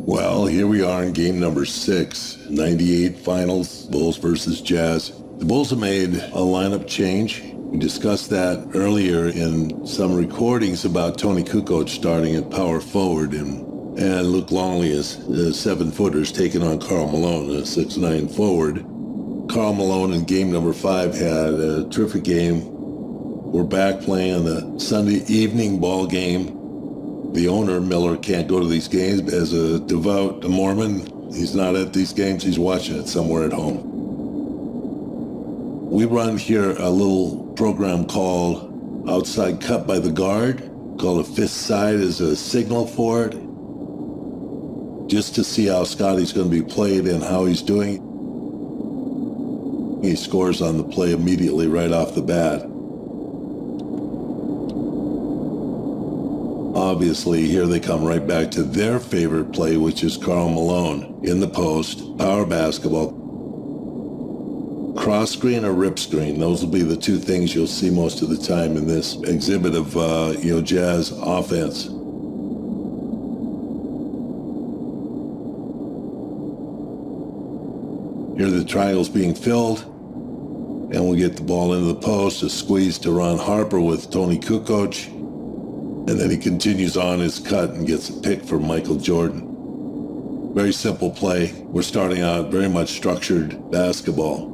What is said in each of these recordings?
Well, here we are in game number 6, 98 finals, Bulls versus Jazz. The Bulls have made a lineup change. We discussed that earlier in some recordings about Tony Kukoc starting at power forward and Luke Longley as 7-footers taking on Karl Malone, a 6'9" forward. Karl Malone in game number 5 had a terrific game. We're back playing on the Sunday evening ball game. The owner, Miller, can't go to these games. As a devout Mormon, he's not at these games. He's watching it somewhere at home. We run here a little program called Outside Cut by the Guard, called a fifth side as a signal for it, just to see how Scotty's going to be played and how he's doing. He scores on the play immediately right off the bat. Obviously, here they come right back to their favorite play, which is Karl Malone in the post, power basketball. Cross screen or rip screen, those will be the two things you'll see most of the time in this exhibit of Jazz offense. Here the triangle's being filled, and we get the ball into the post, a squeeze to Ron Harper with Tony Kukoc. And then he continues on his cut and gets a pick from Michael Jordan. Very simple play. We're starting out very much structured basketball.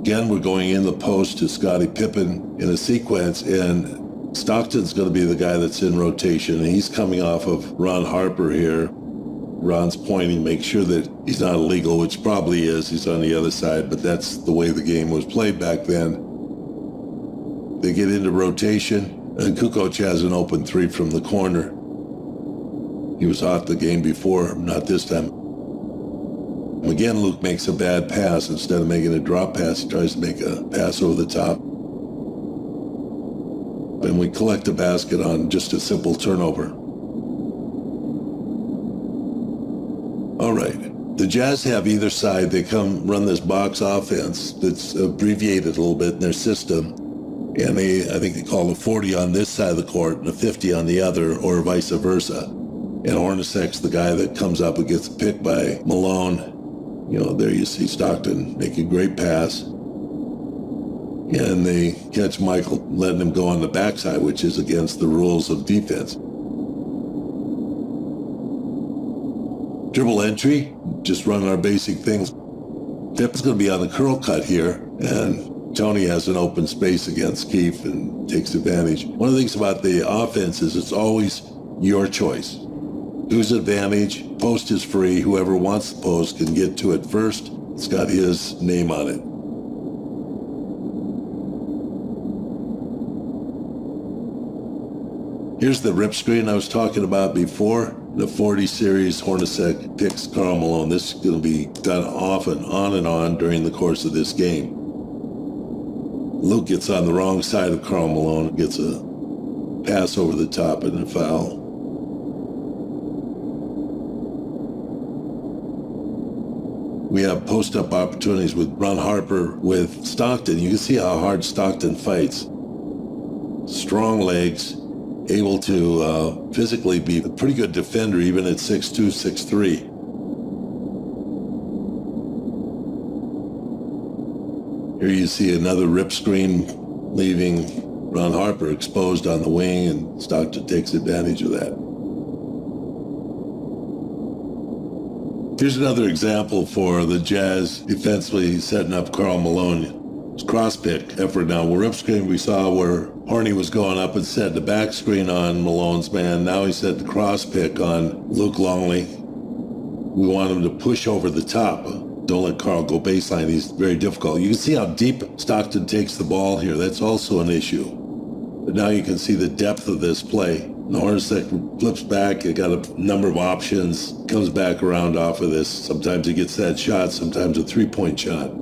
Again, we're going in the post to Scottie Pippen in a sequence, and Stockton's going to be the guy that's in rotation. And he's coming off of Ron Harper here. Ron's pointing, make sure that he's not illegal, which probably is. He's on the other side, but that's the way the game was played back then. They get into rotation, and Kukoc has an open three from the corner. He was hot the game before, not this time. Again, Luke makes a bad pass. Instead of making a drop pass, he tries to make a pass over the top. And we collect a basket on just a simple turnover. All right. The Jazz have either side. They come run this box offense that's abbreviated a little bit in their system. And I think they call a 40 on this side of the court and a 50 on the other, or vice versa. And Hornacek's the guy that comes up and gets picked by Malone. There you see Stockton make a great pass. And they catch Michael letting him go on the backside, which is against the rules of defense. Dribble entry, just run our basic things. Pip's going to be on the curl cut here, and Tony has an open space against Keefe and takes advantage. One of the things about the offense is it's always your choice. Whose advantage? Post is free. Whoever wants the post can get to it first. It's got his name on it. Here's the rip screen I was talking about before. The 40 series, Hornacek picks Karl Malone. This is going to be done often, on and on, during the course of this game. Luke gets on the wrong side of Karl Malone, gets a pass over the top and a foul. We have post-up opportunities with Ron Harper with Stockton. You can see how hard Stockton fights. Strong legs, able to physically be a pretty good defender even at 6'2", 6'3". Here you see another rip screen leaving Ron Harper exposed on the wing, and Stockton takes advantage of that. Here's another example for the Jazz defensively setting up Karl Malone. cross pick effort. Now we're up screen. We saw where Horny was going up and set the back screen on Malone's man. Now he set the cross pick on Luke Longley. We want him to push over the top. Don't let Carl go baseline. He's very difficult. You can see how deep Stockton takes the ball here. That's also an issue. But now you can see the depth of this play. Hornacek flips back. He got a number of options. Comes back around off of this. Sometimes he gets that shot. Sometimes a three-point shot.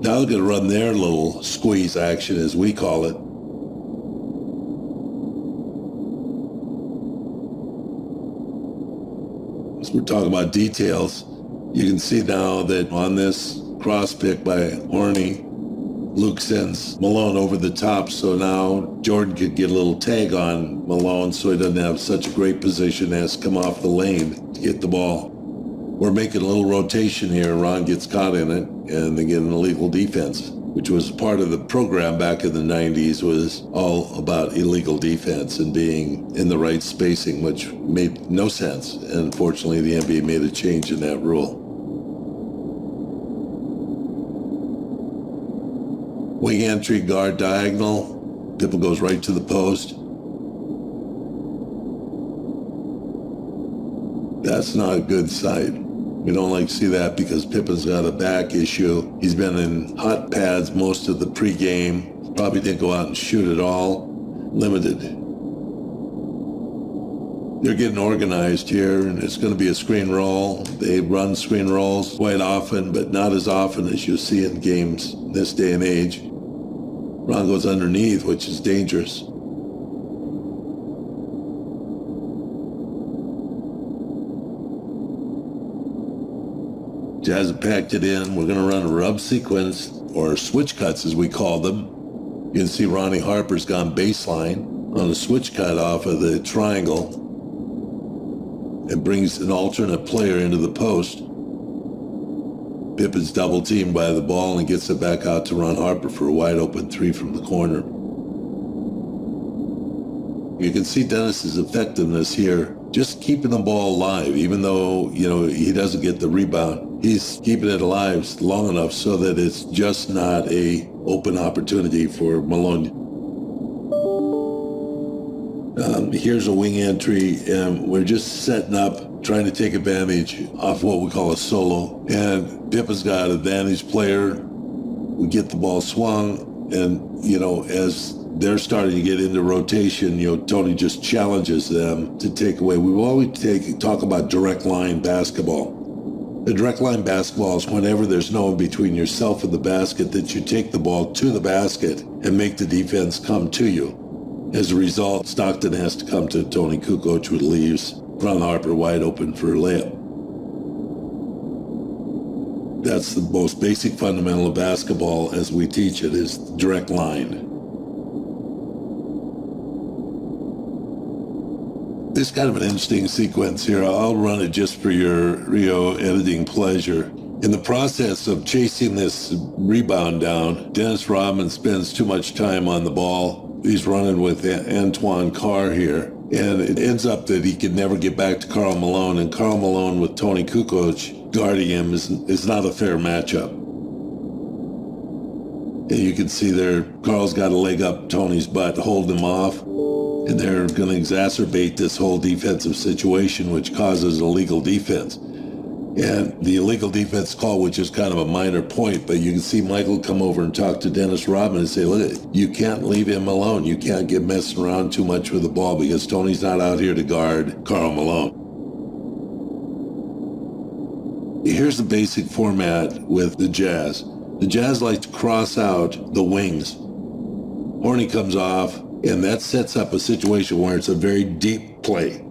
Now they're going to run their little squeeze action, as we call it. As we're talking about details, you can see now that on this cross pick by Horny, Luke sends Malone over the top, so now Jordan could get a little tag on Malone so he doesn't have such a great position as come off the lane to get the ball. We're making a little rotation here. Ron gets caught in it, and they get an illegal defense, which was part of the program back in the 90s, was all about illegal defense and being in the right spacing, which made no sense. And unfortunately, the NBA made a change in that rule. Wing entry, guard diagonal. Pippen goes right to the post. That's not a good sight. We don't like to see that because Pippen's got a back issue. He's been in hot pads most of the pregame. Probably didn't go out and shoot at all. Limited. They're getting organized here, and it's going to be a screen roll. They run screen rolls quite often, but not as often as you see in games this day and age. Ron goes underneath, which is dangerous. Jazz have packed it in. We're going to run a rub sequence, or switch cuts as we call them. You can see Ronnie Harper's gone baseline on a switch cut off of the triangle and brings an alternate player into the post. Pippen's double teamed by the ball and gets it back out to Ron Harper for a wide open three from the corner. You can see Dennis's effectiveness here, just keeping the ball alive, even though, he doesn't get the rebound. He's keeping it alive long enough so that it's just not a open opportunity for Malone. Here's a wing entry, and we're just setting up, trying to take advantage of what we call a solo. And Pippen's got advantage player. We get the ball swung, and, as they're starting to get into rotation, Tony just challenges them to take away. We always talk about direct line basketball. The direct line basketball is whenever there's no one between yourself and the basket, that you take the ball to the basket and make the defense come to you. As a result, Stockton has to come to Tony Kukoc, who leaves Ron Harper wide open for a layup. That's the most basic fundamental of basketball as we teach it, is direct line. This is kind of an interesting sequence here. I'll run it just for your Rio editing pleasure. In the process of chasing this rebound down, Dennis Rodman spends too much time on the ball. He's running with Antoine Carr here, and it ends up that he can never get back to Karl Malone, and Karl Malone with Tony Kukoc guarding him is not a fair matchup. And you can see there, Karl's got a leg up Tony's butt, holding him off. And they're going to exacerbate this whole defensive situation, which causes illegal defense. And the illegal defense call, which is kind of a minor point, but you can see Michael come over and talk to Dennis Rodman and say, look, you can't leave him alone. You can't get messing around too much with the ball because Tony's not out here to guard Karl Malone. Here's the basic format with the Jazz. The Jazz like to cross out the wings. Horny comes off, and that sets up a situation where it's a very deep play.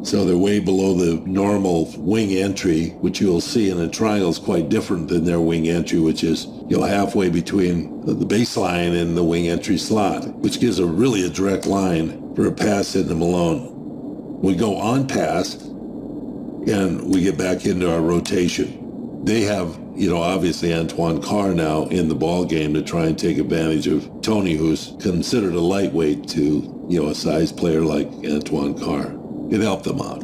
So they're way below the normal wing entry, which you'll see in a triangle is quite different than their wing entry, which is halfway between the baseline and the wing entry slot, which gives a direct line for a pass into Malone. We go on pass, and we get back into our rotation. They have, obviously Antoine Carr now in the ball game to try and take advantage of Tony, who's considered a lightweight to, a size player like Antoine Carr. It helped them out.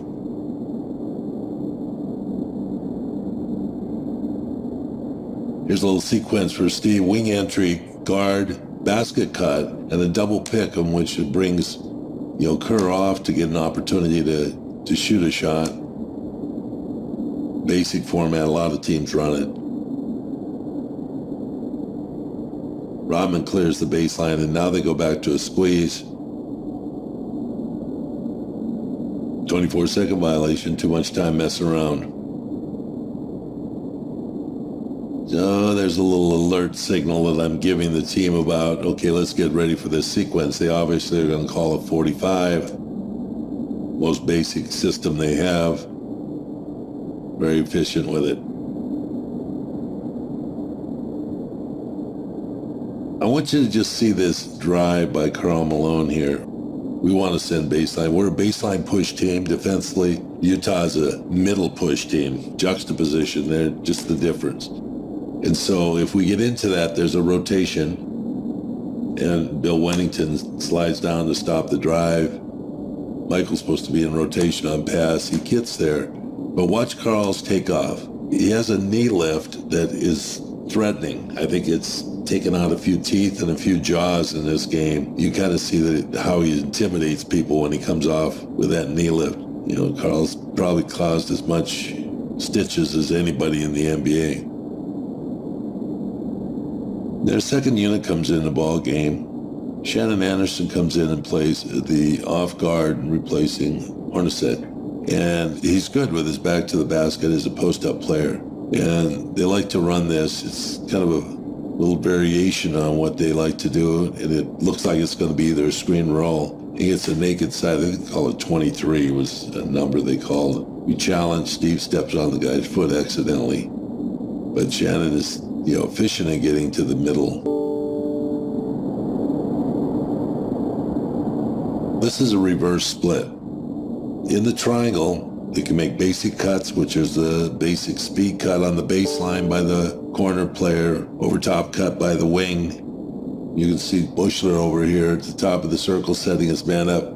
Here's a little sequence for Steve. Wing entry, guard, basket cut, and a double pick on which it brings, Kerr off to get an opportunity to shoot a shot. Basic format, a lot of teams run it. Rodman clears the baseline, and now they go back to a squeeze. 24-second violation, too much time messing around. So there's a little alert signal that I'm giving the team about, okay, let's get ready for this sequence. They obviously are going to call it 45. Most basic system they have. Very efficient with it. I want you to just see this drive by Karl Malone here. We want to send baseline. We're a baseline push team defensively. Utah's a middle push team. Juxtaposition there, just the difference. And so if we get into that, there's a rotation. And Bill Wennington slides down to stop the drive. Michael's supposed to be in rotation on pass. He gets there. But watch Karl's takeoff. He has a knee lift that is threatening. I think it's taken out a few teeth and a few jaws in this game. You kind of see how he intimidates people when he comes off with that knee lift. Karl's probably caused as much stitches as anybody in the NBA. Their second unit comes in the ball game. Shannon Anderson comes in and plays the off guard, replacing Hornacek. And he's good with his back to the basket as a post-up player. And they like to run this. It's kind of a little variation on what they like to do. And it looks like it's going to be their screen roll. He gets a naked side. I think they call it 23 was a number they called it. We challenge. Steve steps on the guy's foot accidentally. But Shannon is, efficient in getting to the middle. This is a reverse split. In the triangle, they can make basic cuts, which is the basic speed cut on the baseline by the corner player, over top cut by the wing. You can see Bushler over here at the top of the circle setting his man up.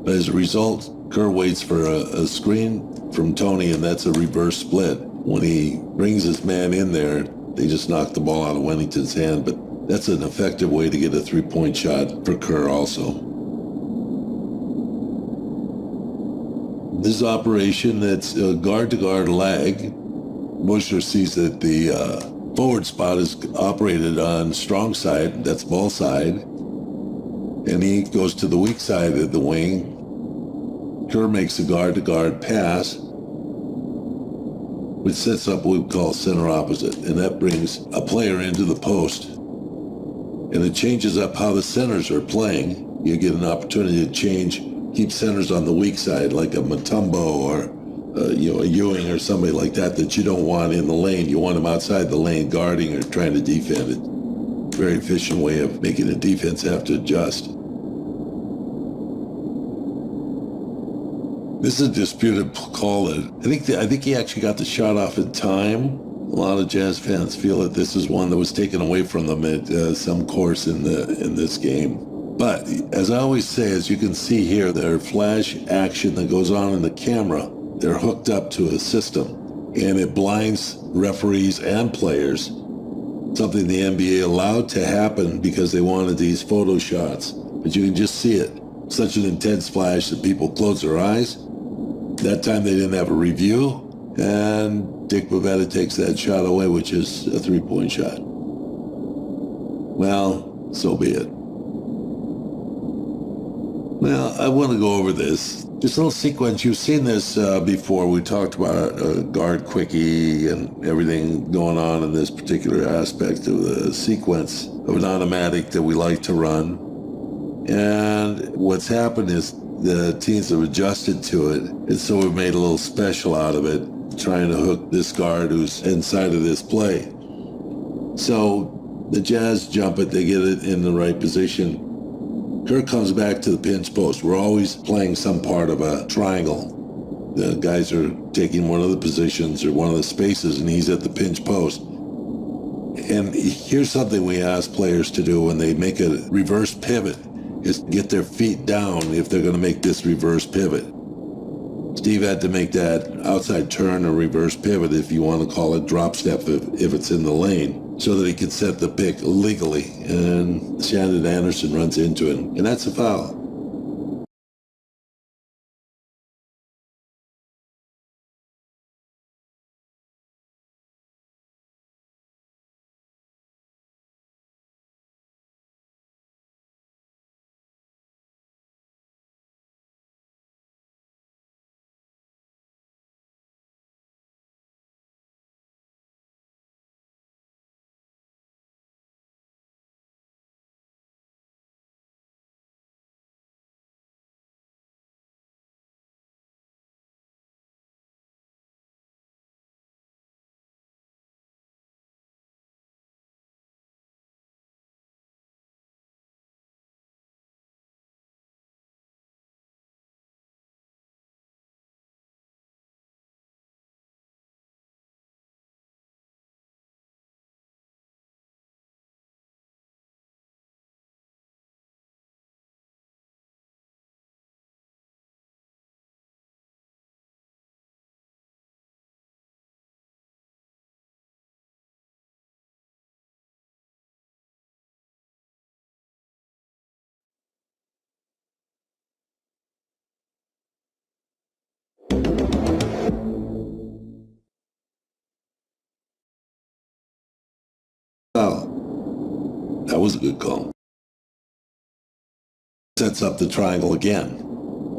But as a result, Kerr waits for a screen from Tony, and that's a reverse split. When he brings his man in there, they just knock the ball out of Wennington's hand. But that's an effective way to get a three-point shot for Kerr also. This is operation that's guard-to-guard lag. Bushler sees that the forward spot is operated on strong side, that's ball side, and he goes to the weak side of the wing. Kerr makes a guard-to-guard pass, which sets up what we call center opposite, and that brings a player into the post. And it changes up how the centers are playing. You get an opportunity to keep centers on the weak side, like a Mutombo or a Ewing or somebody like that you don't want in the lane. You want them outside the lane guarding or trying to defend it. Very efficient way of making the defense have to adjust. This is a disputed call. I think he actually got the shot off in time. A lot of Jazz fans feel that this is one that was taken away from them at some course in this game. But as I always say, as you can see here, their flash action that goes on in the camera, they're hooked up to a system, and it blinds referees and players, something the NBA allowed to happen because they wanted these photo shots. But you can just see it. Such an intense flash that people close their eyes. That time they didn't have a review, and Dick Bavetta takes that shot away, which is a three-point shot. Well, so be it. Well, I want to go over this. This little sequence, you've seen this before. We talked about guard quickie and everything going on in this particular aspect of the sequence of an automatic that we like to run. And what's happened is the teams have adjusted to it. And so we've made a little special out of it, trying to hook this guard who's inside of this play. So the Jazz jump it, they get it in the right position. Kerr comes back to the pinch post. We're always playing some part of a triangle. The guys are taking one of the positions or one of the spaces, and he's at the pinch post. And here's something we ask players to do when they make a reverse pivot, is get their feet down if they're going to make this reverse pivot. Steve had to make that outside turn or reverse pivot, if you want to call it drop step, if it's in the lane, so that he could set the pick legally. And Shannon Anderson runs into it, and that's a foul. Foul. That was a good call. Sets up the triangle again.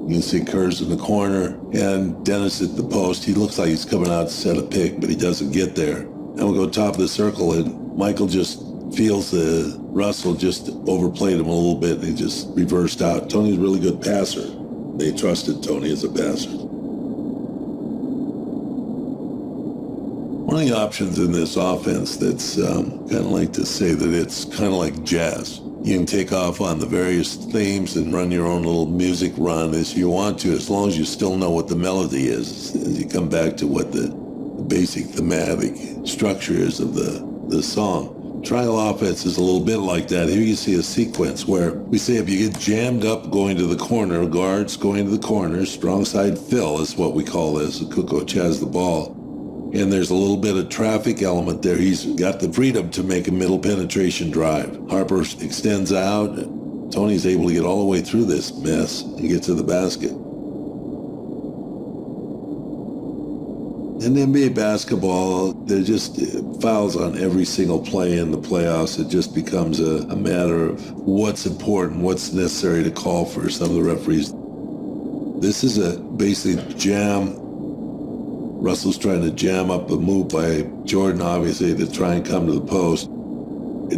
You can see Kerr's in the corner and Dennis at the post. He looks like he's coming out to set a pick, but he doesn't get there. And we'll go top of the circle, and Michael just feels the Russell just overplayed him a little bit, and he just reversed out. Tony's a really good passer. They trusted Tony as a passer. One of the options in this offense that's kind of like to say that it's kind of like jazz. You can take off on the various themes and run your own little music run as you want to, as long as you still know what the melody is. As you come back to what the basic thematic structure is of the song. Triangle offense is a little bit like that. Here you see a sequence where we say if you get jammed up going to the corner, guards going to the corner, strong side fill is what we call this. Kukoc has the ball. And there's a little bit of traffic element there. He's got the freedom to make a middle penetration drive. Harper extends out. Tony's able to get all the way through this mess and get to the basket. In NBA basketball, there's just fouls on every single play in the playoffs. It just becomes a matter of what's important, what's necessary to call for some of the referees. This is a basic jam. Russell's trying to jam up a move by Jordan, obviously, to try and come to the post.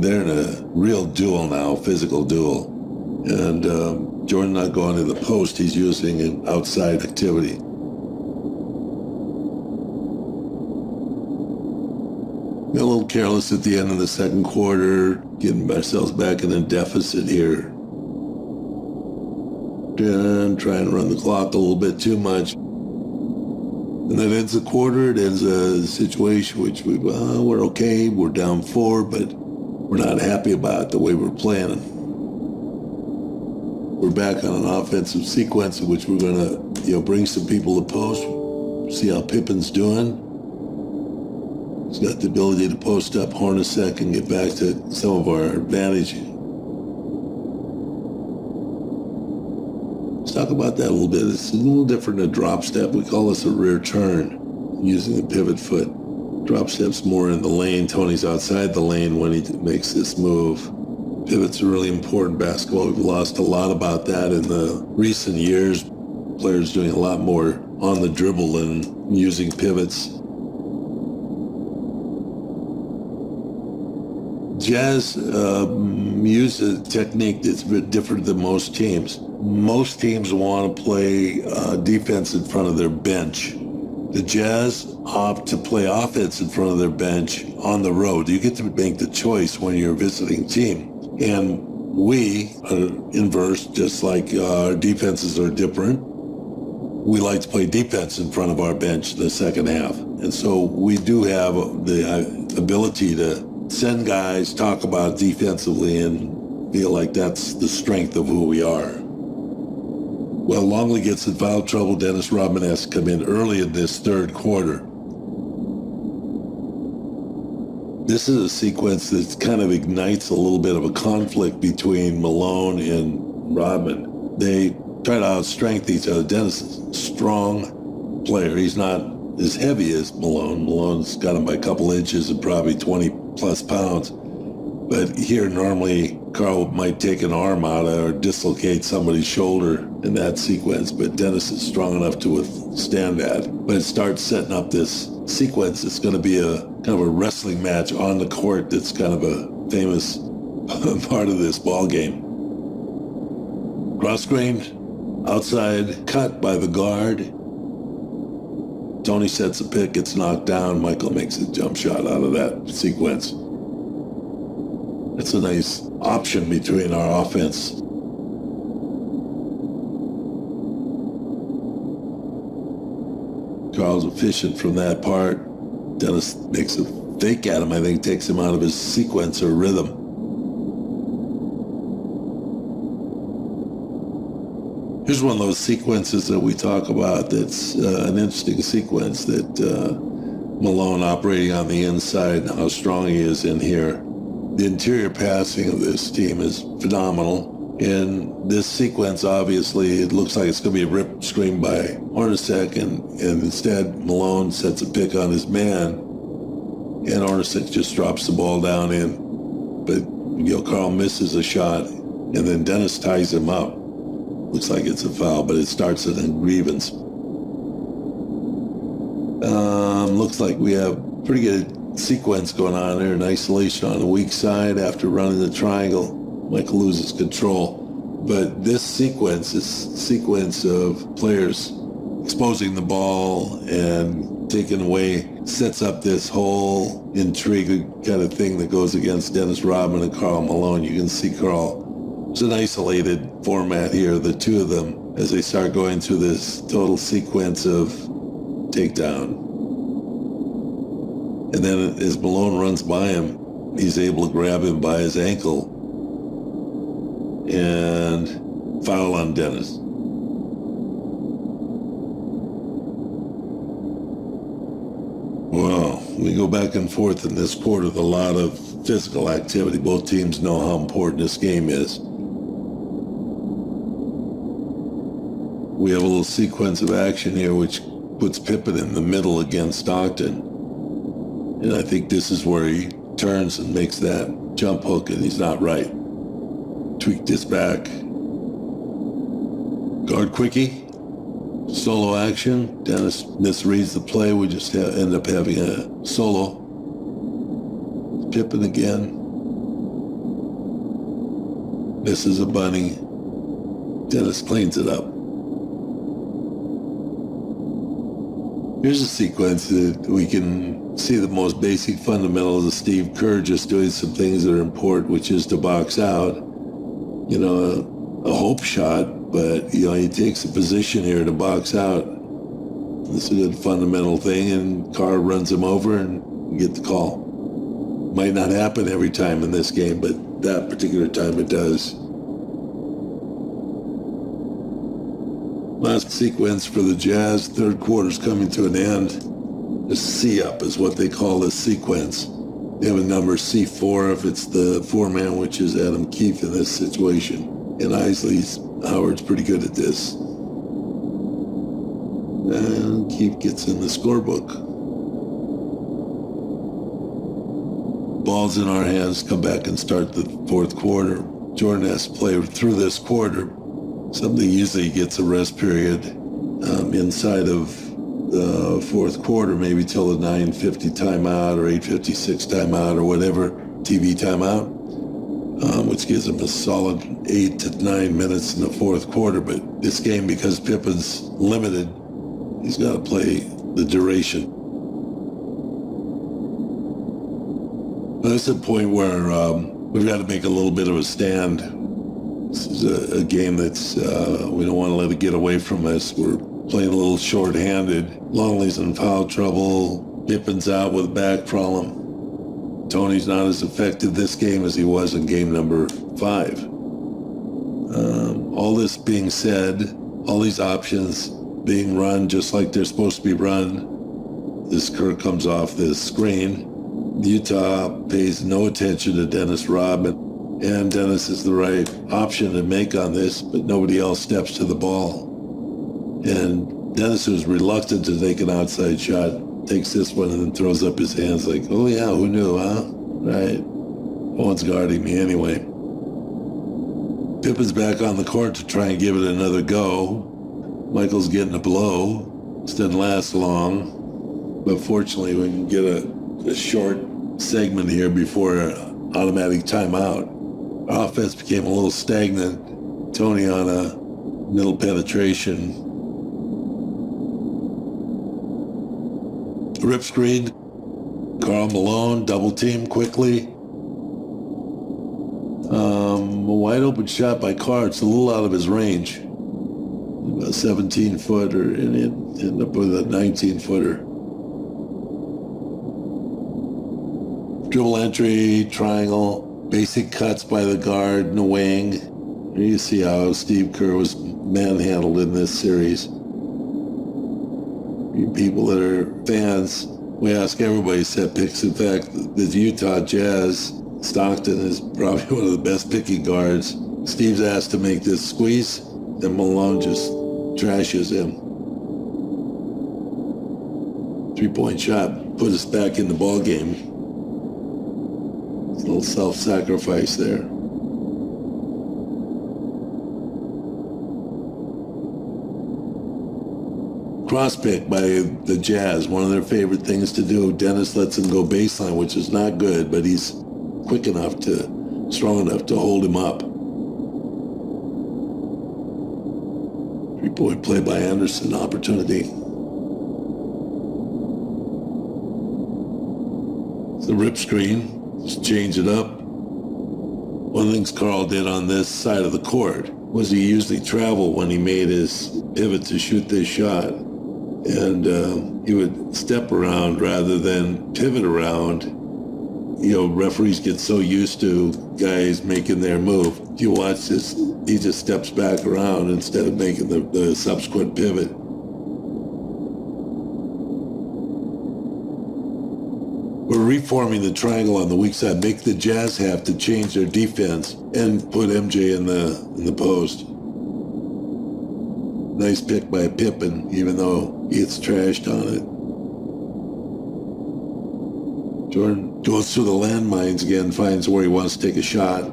They're in a real duel now, physical duel. And Jordan not going to the post, he's using an outside activity. Got a little careless at the end of the second quarter, getting ourselves back in a deficit here. And trying to run the clock a little bit too much. And that ends the quarter. It ends a situation which we're okay. We're down 4, but we're not happy about the way we're playing. We're back on an offensive sequence in which we're going to, bring some people to post, see how Pippen's doing. He's got the ability to post up Hornacek and get back to some of our advantage. Let's talk about that a little bit. It's a little different than a drop step. We call this a rear turn using the pivot foot. Drop step's more in the lane. Tony's outside the lane when he makes this move. Pivot's a really important basketball. We've lost a lot about that in the recent years. Players doing a lot more on the dribble than using pivots. Jazz use a technique that's a bit different than most teams. Most teams want to play defense in front of their bench. The Jazz opt to play offense in front of their bench on the road. You get to make the choice when you're a visiting team. And we are inverse, just like our defenses are different. We like to play defense in front of our bench in the second half. And so we do have the ability to send guys, talk about defensively, and feel like that's the strength of who we are. Well, Longley gets in foul trouble. Dennis Rodman has to come in early in this third quarter. This is a sequence that kind of ignites a little bit of a conflict between Malone and Rodman. They try to outstrength each other. Dennis is a strong player. He's not as heavy as Malone. Malone's got him by a couple inches and probably 20 plus pounds. But here, normally, Carl might take an arm out or dislocate somebody's shoulder in that sequence, but Dennis is strong enough to withstand that. But it starts setting up this sequence. It's going to be a kind of a wrestling match on the court that's kind of a famous part of this ball game. Cross screen, outside cut by the guard. Tony sets a pick, gets knocked down. Michael makes a jump shot out of that sequence. It's a nice option between our offense. Carl's efficient from that part. Dennis makes a fake at him, I think, takes him out of his sequence or rhythm. Here's one of those sequences that we talk about that's an interesting sequence that Malone operating on the inside, how strong he is in here. The interior passing of this team is phenomenal. In this sequence, obviously, it looks like it's going to be a rip screen by Hornacek, and instead Malone sets a pick on his man, and Hornacek just drops the ball down in. But Carl misses a shot, and then Dennis ties him up. Looks like it's a foul, but it starts at a grievance. Looks like we have pretty good sequence going on there, an isolation on the weak side after running the triangle. Michael loses control. But this sequence of players exposing the ball and taking away sets up this whole intrigue kind of thing that goes against Dennis Rodman and Karl Malone. You can see Karl, it's an isolated format here, the two of them, as they start going through this total sequence of takedown. And then as Malone runs by him, he's able to grab him by his ankle and foul on Dennis. Well, we go back and forth in this quarter with a lot of physical activity. Both teams know how important this game is. We have a little sequence of action here which puts Pippen in the middle against Stockton. And I think this is where he turns and makes that jump hook, and he's not right. Tweaked his back. Guard quickie. Solo action. Dennis misreads the play. We just end up having a solo. Pippen again. Misses a bunny. Dennis cleans it up. Here's a sequence that we can see the most basic fundamentals of Steve Kerr just doing some things that are important, which is to box out. You know, a hope shot, but, he takes a position here to box out. This is a good fundamental thing, and Carr runs him over and you get the call. Might not happen every time in this game, but that particular time it does. Last sequence for the Jazz, third quarter's coming to an end. The C-up is what they call this sequence. They have a number C4 if it's the four-man, which is Adam Keefe in this situation. And Howard's pretty good at this. And Keefe gets in the scorebook. Ball's in our hands, come back and start the fourth quarter. Jordan has to play through this quarter. Somebody usually gets a rest period inside of the fourth quarter, maybe till the 9:50 timeout or 8:56 timeout or whatever, TV timeout, which gives them a solid 8 to 9 minutes in the fourth quarter. But this game, because Pippen's limited, he's got to play the duration. But it's a point where we've got to make a little bit of a stand. This is a game that's, we don't want to let it get away from us. We're playing a little short-handed. Longley's in foul trouble. Pippen's out with a back problem. Tony's not as effective this game as he was in game number 5. All this being said, All these options being run just like they're supposed to be run. This Kerr comes off this screen. Utah pays no attention to Dennis Rodman, and Dennis is the right option to make on this, but nobody else steps to the ball. And Dennis, who's reluctant to take an outside shot, takes this one and then throws up his hands like, oh yeah, who knew, huh? Right. No one's guarding me anyway. Pippen's back on the court to try and give it another go. Michael's getting a blow. This doesn't last long, but fortunately we can get a short segment here before an automatic timeout. Our offense became a little stagnant. Tony on a middle penetration. Rip screen. Karl Malone, double team quickly. A wide open shot by Carr. It's a little out of his range. A 17-footer and end up with a 19-footer. Dribble entry, triangle, basic cuts by the guard in the wing. Here you see how Steve Kerr was manhandled in this series. You people that are fans, we ask everybody set picks. In fact, the Utah Jazz, Stockton is probably one of the best picking guards. Steve's asked to make this squeeze, and Malone just trashes him. 3-point shot put us back in the ball game. It's a little self-sacrifice there. Cross pick by the Jazz, one of their favorite things to do. Dennis lets him go baseline, which is not good, but he's quick enough strong enough to hold him up. 3-point play by Anderson, opportunity. It's a rip screen. Just change it up. One of the things Karl did on this side of the court was he usually traveled when he made his pivot to shoot this shot. And he would step around rather than pivot around. You know, referees get so used to guys making their move. If you watch this, he just steps back around instead of making the subsequent pivot. We're reforming the triangle on the weak side, make the Jazz have to change their defense and put MJ in the post. Nice pick by Pippen, even though he gets trashed on it. Jordan goes through the landmines again, finds where he wants to take a shot.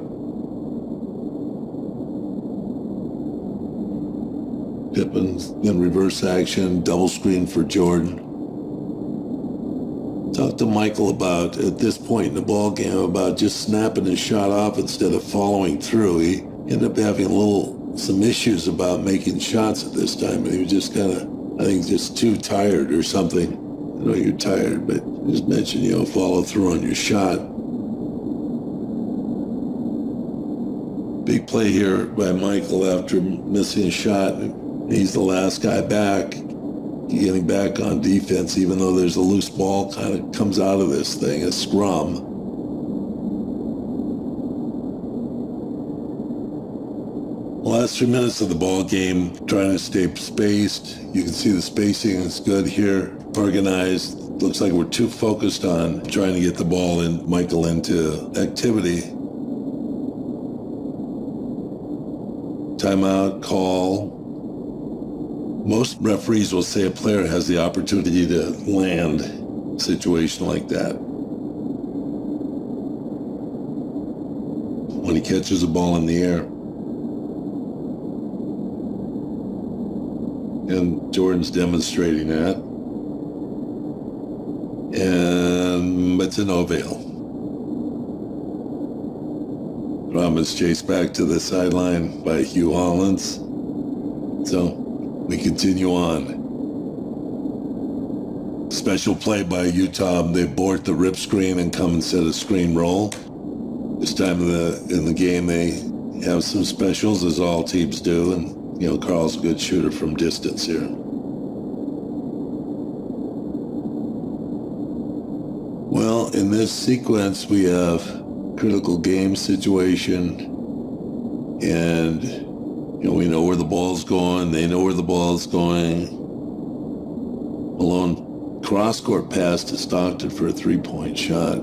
Pippen's in reverse action, double screen for Jordan. Talk to Michael about, at this point in the ball game, about just snapping his shot off instead of following through. He ended up having some issues about making shots at this time, and he was just kind of, I think, just too tired or something. I know you're tired, but just mention, follow through on your shot. Big play here by Michael after missing a shot. He's the last guy back, getting back on defense, even though there's a loose ball kind of comes out of this thing, a scrum. The last 3 minutes of the ball game, trying to stay spaced. You can see the spacing is good here, organized. Looks like we're too focused on trying to get the ball and Michael into activity. Timeout call. Most referees will say a player has the opportunity to land a situation like that. When he catches a ball in the air. And Jordan's demonstrating that. But to no avail. Rodman's chased back to the sideline by Hugh Hollins. So we continue on. Special play by Utah. They abort the rip screen and come and set a screen roll. This time in the game, they have some specials, as all teams do, and Karl's a good shooter from distance here. Well, in this sequence, we have critical game situation, and We know where the ball's going. They know where the ball's going. Malone cross-court pass to Stockton for a three-point shot.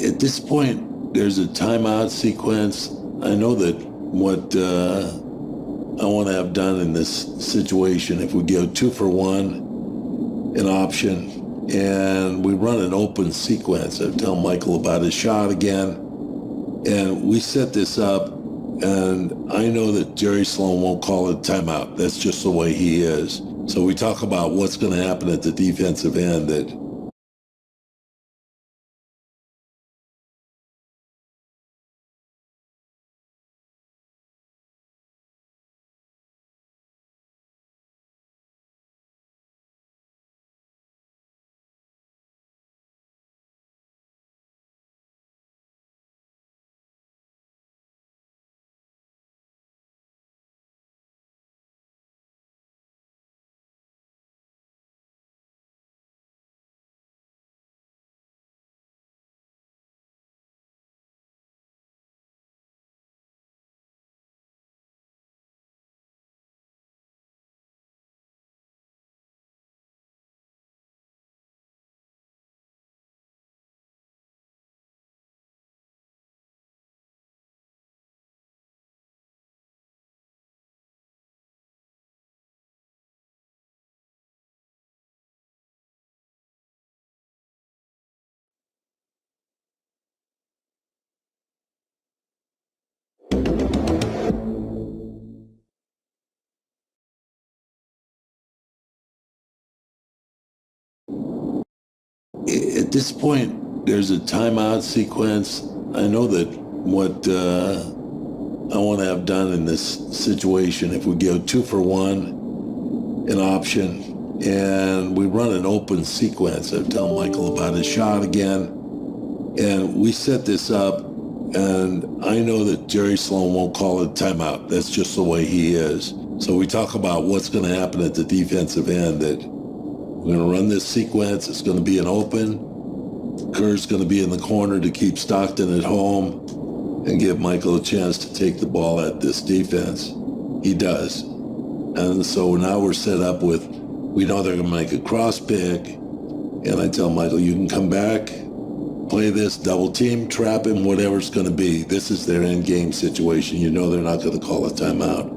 At this point, there's a timeout sequence. I know that what I want to have done in this situation, if we go 2 for 1, an option, and we run an open sequence. I tell Michael about his shot again. And we set this up, and I know that Jerry Sloan won't call it timeout. That's just the way he is. So we talk about what's going to happen at the defensive end. That at this point, there's a timeout sequence. I know that what I want to have done in this situation, if we go 2 for 1, an option, and we run an open sequence. I tell Michael about his shot again, and we set this up, and I know that Jerry Sloan won't call it timeout. That's just the way he is. So we talk about what's going to happen at the defensive end. That we're going to run this sequence. It's going to be an open. Kerr's going to be in the corner to keep Stockton at home and give Michael a chance to take the ball at this defense. He does. And so now we're set up with, we know they're going to make a cross pick. And I tell Michael, you can come back, play this, double team, trap him, whatever it's going to be. This is their end game situation. You know they're not going to call a timeout.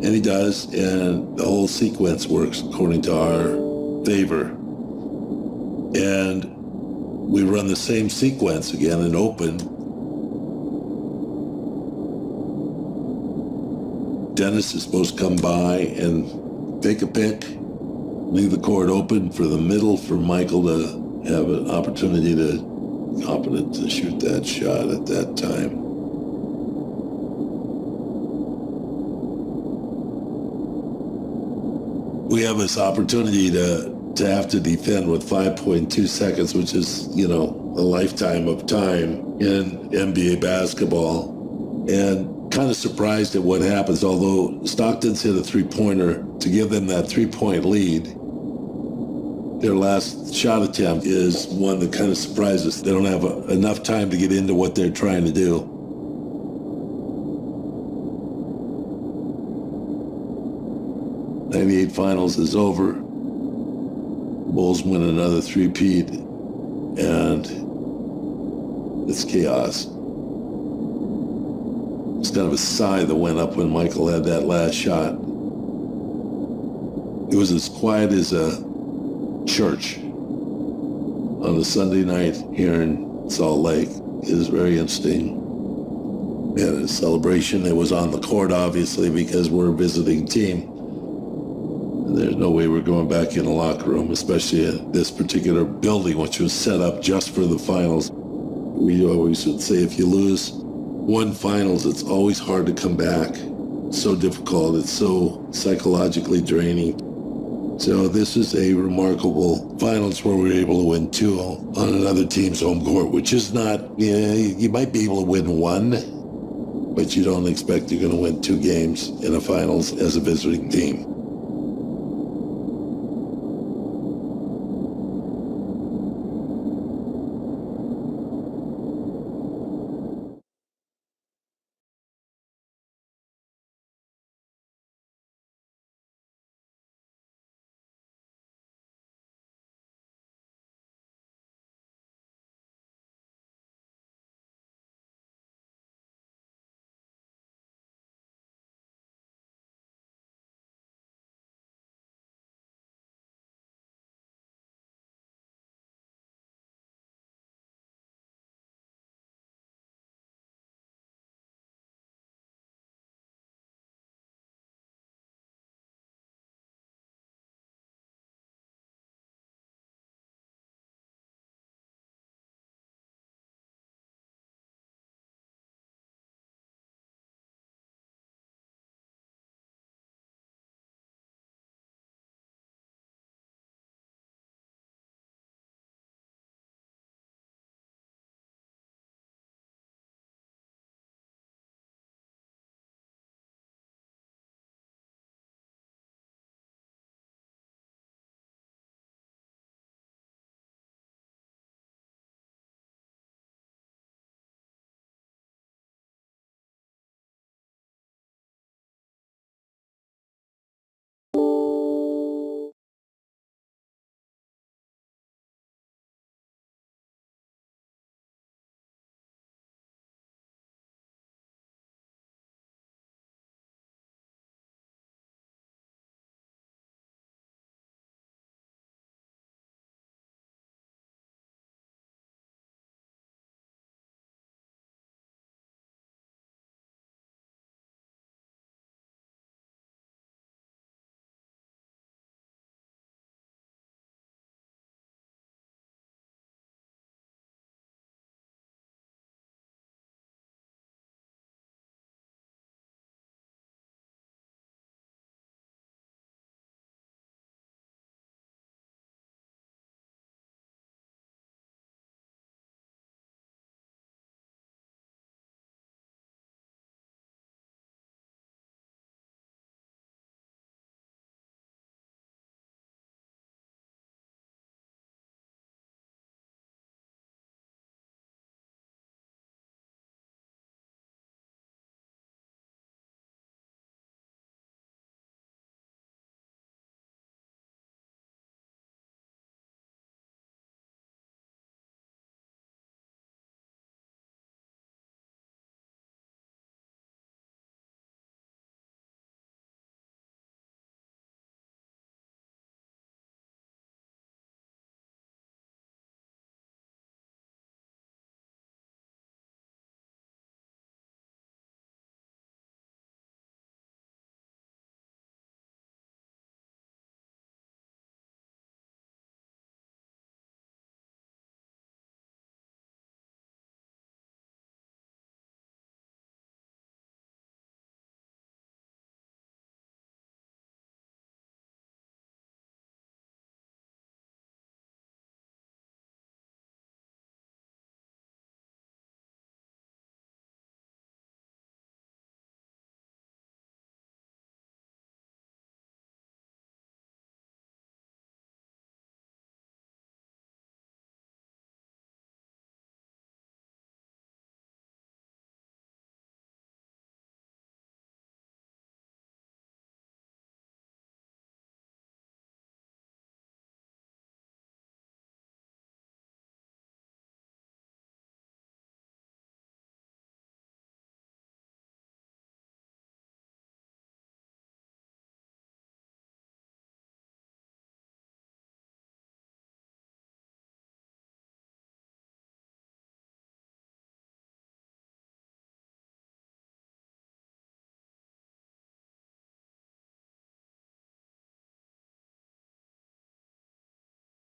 And he does, and the whole sequence works according to our favor. And we run the same sequence again and open. Dennis is supposed to come by and take a pick, leave the court open for the middle for Michael to have an opportunity to, competent to shoot that shot at that time. We have this opportunity to have to defend with 5.2 seconds, which is, a lifetime of time in NBA basketball. And kind of surprised at what happens, although Stockton's hit a three-pointer to give them that 3-point lead. Their last shot attempt is one that kind of surprises. They don't have enough time to get into what they're trying to do. '98 finals is over. Bulls win another three-peat, and it's chaos. It's kind of a sigh that went up when Michael had that last shot. It was as quiet as a church on a Sunday night here in Salt Lake. It was very interesting. We had a celebration. It was on the court, obviously, because we're a visiting team. And there's no way we're going back in the locker room, especially at this particular building, which was set up just for the finals. We always would say if you lose one finals, it's always hard to come back. It's so difficult. It's so psychologically draining. So this is a remarkable finals where we were able to win 2 on another team's home court, which is not, you might be able to win 1, but you don't expect you're going to win 2 games in a finals as a visiting team.